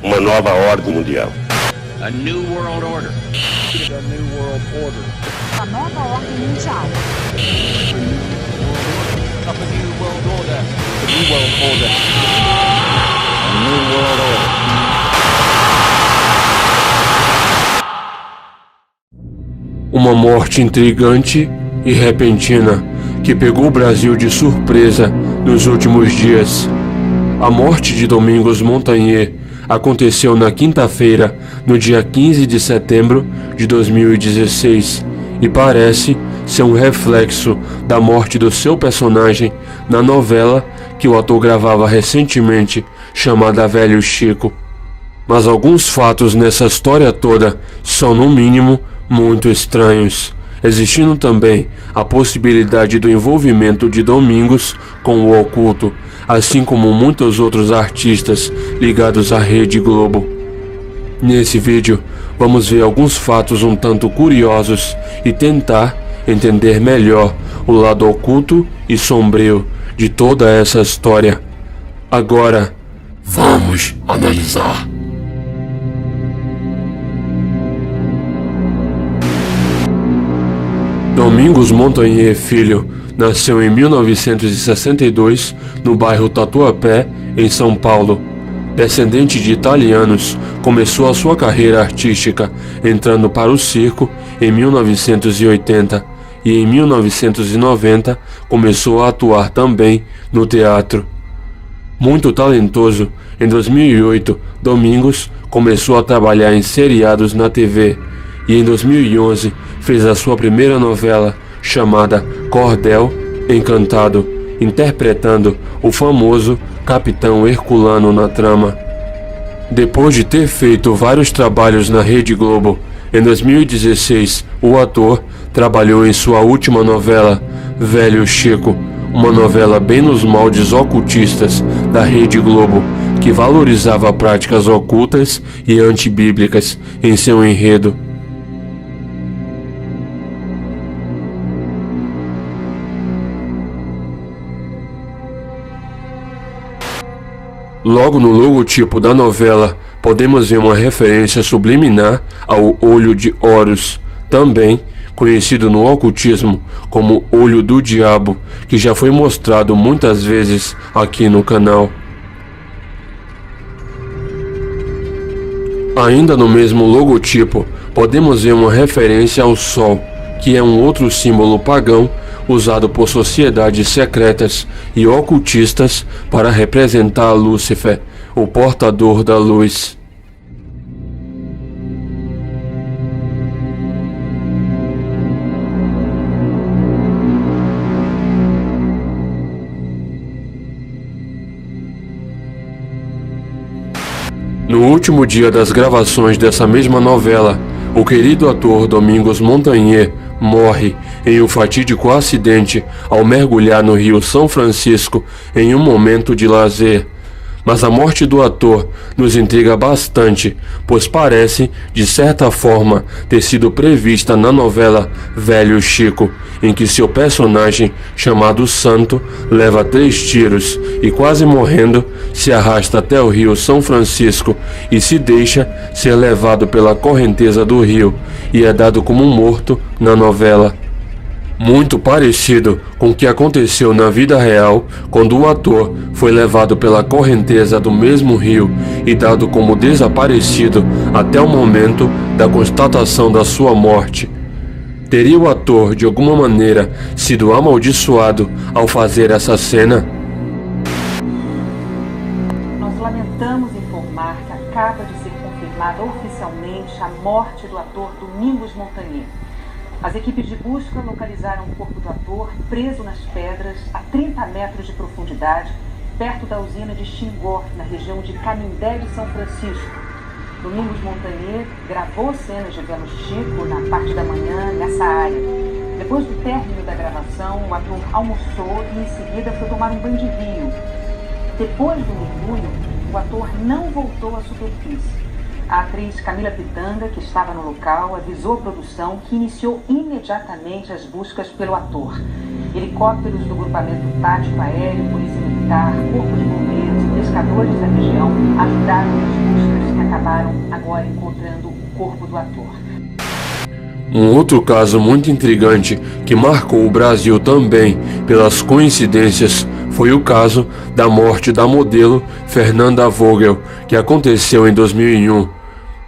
uma nova ordem mundial. A new world order. A new world order. A nova ordem mundial. A new world order. A new world order. A new world order. Uma morte intrigante e repentina que pegou o Brasil de surpresa nos últimos dias. A morte de Domingos Montanher aconteceu na quinta-feira, no dia 15 de setembro de 2016, e parece ser um reflexo da morte do seu personagem na novela que o ator gravava recentemente, chamada Velho Chico. Mas alguns fatos nessa história toda são, no mínimo, muito estranhos, existindo também a possibilidade do envolvimento de Domingos com o oculto, assim como muitos outros artistas ligados à Rede Globo. Nesse vídeo, vamos ver alguns fatos um tanto curiosos e tentar entender melhor o lado oculto e sombrio de toda essa história. Agora, vamos analisar. Domingos Montanher Filho nasceu em 1962 no bairro Tatuapé, em São Paulo. Descendente de italianos, começou a sua carreira artística entrando para o circo em 1980 e em 1990 começou a atuar também no teatro. Muito talentoso, em 2008 Domingos começou a trabalhar em seriados na TV e em 2011 fez a sua primeira novela, chamada Cordel Encantado, interpretando o famoso Capitão Herculano na trama. Depois de ter feito vários trabalhos na Rede Globo, em 2016 o ator trabalhou em sua última novela, Velho Chico, uma novela bem nos moldes ocultistas da Rede Globo, que valorizava práticas ocultas e antibíblicas em seu enredo. Logo no logotipo da novela, podemos ver uma referência subliminar ao Olho de Horus, também conhecido no ocultismo como Olho do Diabo, que já foi mostrado muitas vezes aqui no canal. Ainda no mesmo logotipo, podemos ver uma referência ao Sol, que é um outro símbolo pagão usado por sociedades secretas e ocultistas para representar Lúcifer, o portador da luz. No último dia das gravações dessa mesma novela, o querido ator Domingos Montanher morre em um fatídico acidente ao mergulhar no Rio São Francisco em um momento de lazer. Mas a morte do ator nos intriga bastante, pois parece, de certa forma, ter sido prevista na novela Velho Chico, em que seu personagem, chamado Santo, leva 3 tiros e, quase morrendo, se arrasta até o Rio São Francisco e se deixa ser levado pela correnteza do rio e é dado como morto na novela. Muito parecido com o que aconteceu na vida real, quando o ator foi levado pela correnteza do mesmo rio e dado como desaparecido até o momento da constatação da sua morte. Teria o ator, de alguma maneira, sido amaldiçoado ao fazer essa cena? Nós lamentamos informar que acaba de ser confirmada oficialmente a morte do ator Domingos Montanher. As equipes de busca localizaram o corpo do ator preso nas pedras a 30 metros de profundidade, perto da usina de Xingó, na região de Canindé de São Francisco. Domingos Montanher gravou cenas de Velho Chico na parte da manhã nessa área. Depois do término da gravação, o ator almoçou e em seguida foi tomar um banho de rio. Depois do mergulho, o ator não voltou à superfície. A atriz Camila Pitanga, que estava no local, avisou a produção que iniciou imediatamente as buscas pelo ator. Helicópteros do Grupamento Tático Aéreo, Polícia Militar, Corpo de Bombeiros e pescadores da região ajudaram nas buscas acabaram agora encontrando o corpo do ator. Um outro caso muito intrigante que marcou o Brasil também pelas coincidências foi o caso da morte da modelo Fernanda Vogel, que aconteceu em 2001.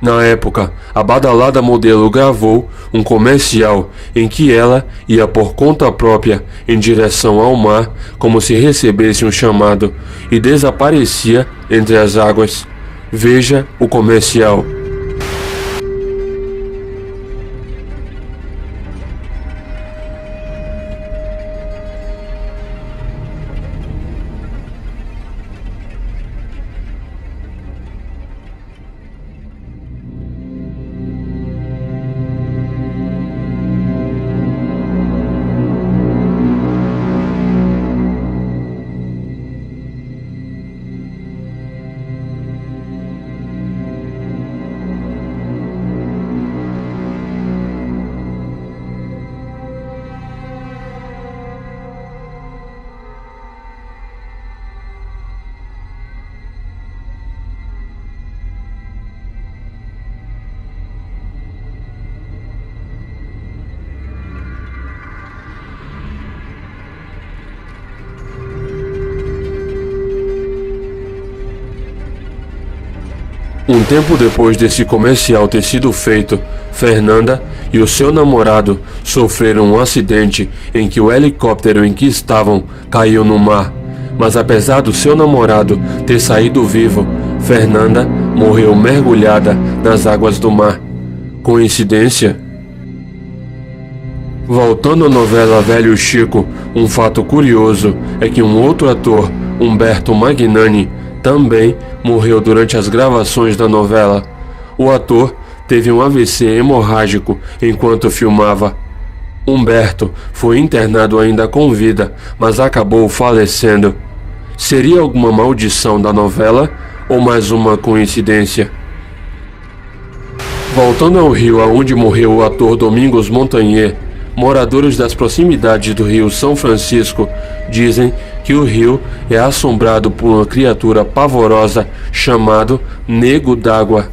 Na época, a badalada modelo gravou um comercial em que ela ia por conta própria em direção ao mar, como se recebesse um chamado, e desaparecia entre as águas. Veja o comercial. Um tempo depois desse comercial ter sido feito, Fernanda e o seu namorado sofreram um acidente em que o helicóptero em que estavam caiu no mar. Mas apesar do seu namorado ter saído vivo, Fernanda morreu mergulhada nas águas do mar. Coincidência? Voltando à novela Velho Chico, um fato curioso é que um outro ator, Humberto Magnani, também morreu durante as gravações da novela. O ator teve um AVC hemorrágico enquanto filmava. Humberto foi internado ainda com vida, mas acabou falecendo. Seria alguma maldição da novela ou mais uma coincidência? Voltando ao rio aonde morreu o ator Domingos Montanher, moradores das proximidades do rio São Francisco dizem que o rio é assombrado por uma criatura pavorosa chamado Nego d'Água,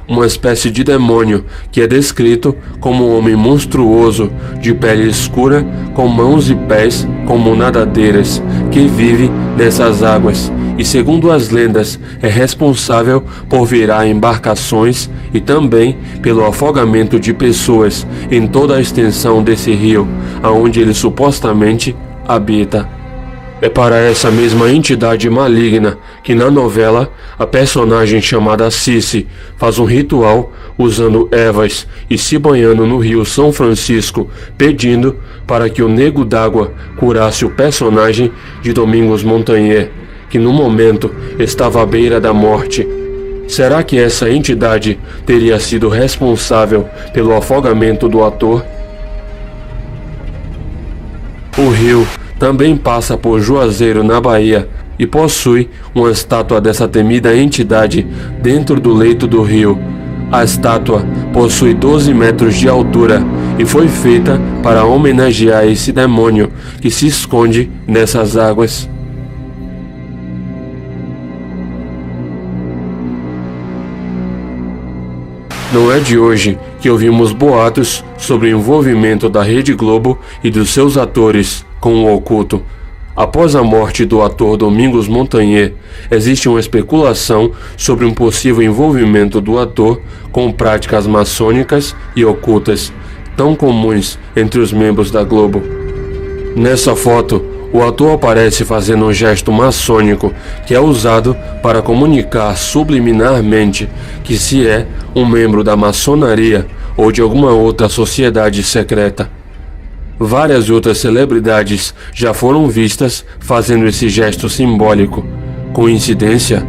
uma espécie de demônio que é descrito como um homem monstruoso, de pele escura, com mãos e pés como nadadeiras, que vive nessas águas e, segundo as lendas, é responsável por virar embarcações e também pelo afogamento de pessoas em toda a extensão desse rio, aonde ele supostamente habita. É para essa mesma entidade maligna que na novela a personagem chamada Cici faz um ritual usando ervas e se banhando no rio São Francisco, pedindo para que o Nego d'Água curasse o personagem de Domingos Montanher, que no momento estava à beira da morte. Será que essa entidade teria sido responsável pelo afogamento do ator? O rio também passa por Juazeiro, na Bahia, e possui uma estátua dessa temida entidade dentro do leito do rio. A estátua possui 12 metros de altura e foi feita para homenagear esse demônio que se esconde nessas águas. Não é de hoje que ouvimos boatos sobre o envolvimento da Rede Globo e dos seus atores com o oculto. Após a morte do ator Domingos Montanher, existe uma especulação sobre um possível envolvimento do ator com práticas maçônicas e ocultas, tão comuns entre os membros da Globo. Nessa foto, o ator aparece fazendo um gesto maçônico que é usado para comunicar subliminarmente que se é um membro da maçonaria ou de alguma outra sociedade secreta. Várias outras celebridades já foram vistas fazendo esse gesto simbólico. Coincidência?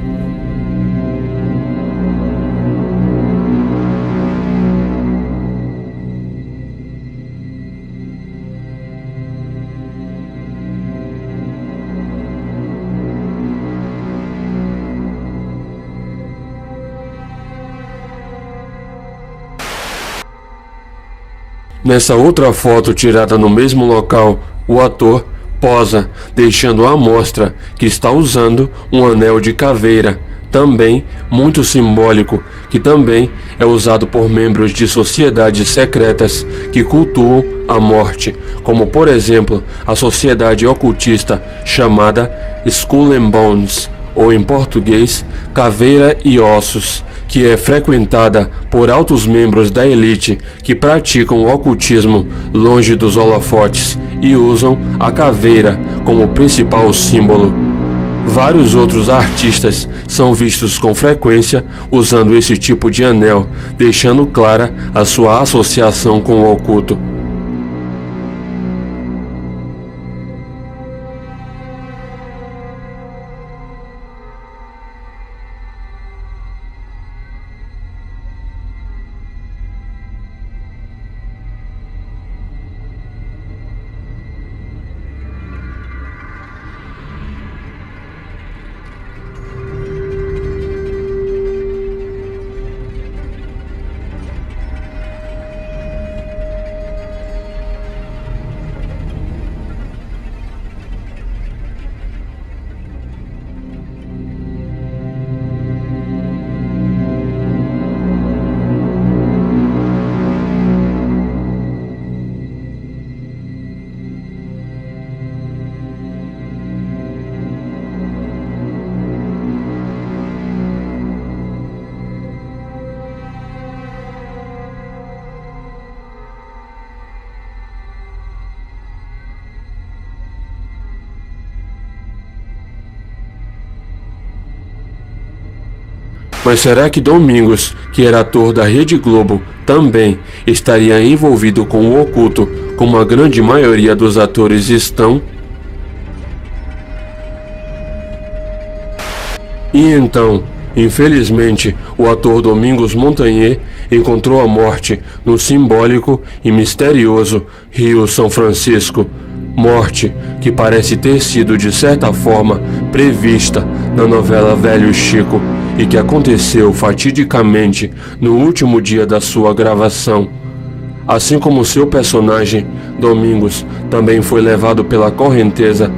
Nessa outra foto tirada no mesmo local, o ator posa, deixando à mostra que está usando um anel de caveira, também muito simbólico, que também é usado por membros de sociedades secretas que cultuam a morte, como por exemplo a sociedade ocultista chamada Skull and Bones, ou em português, Caveira e Ossos, que é frequentada por altos membros da elite que praticam o ocultismo longe dos holofotes e usam a caveira como principal símbolo. Vários outros artistas são vistos com frequência usando esse tipo de anel, deixando clara a sua associação com o oculto. Mas será que Domingos, que era ator da Rede Globo, também estaria envolvido com o oculto, como a grande maioria dos atores estão? E então, infelizmente, o ator Domingos Montanher encontrou a morte no simbólico e misterioso Rio São Francisco. Morte que parece ter sido de certa forma prevista na novela Velho Chico e que aconteceu fatidicamente no último dia da sua gravação. Assim como seu personagem, Domingos, também foi levado pela correnteza,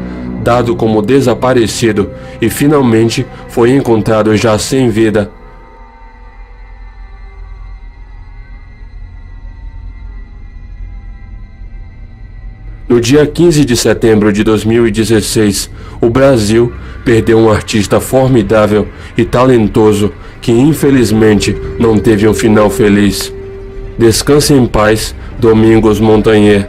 dado como desaparecido e finalmente foi encontrado já sem vida. No dia 15 de setembro de 2016, o Brasil perdeu um artista formidável e talentoso que infelizmente não teve um final feliz. Descanse em paz, Domingos Montanher.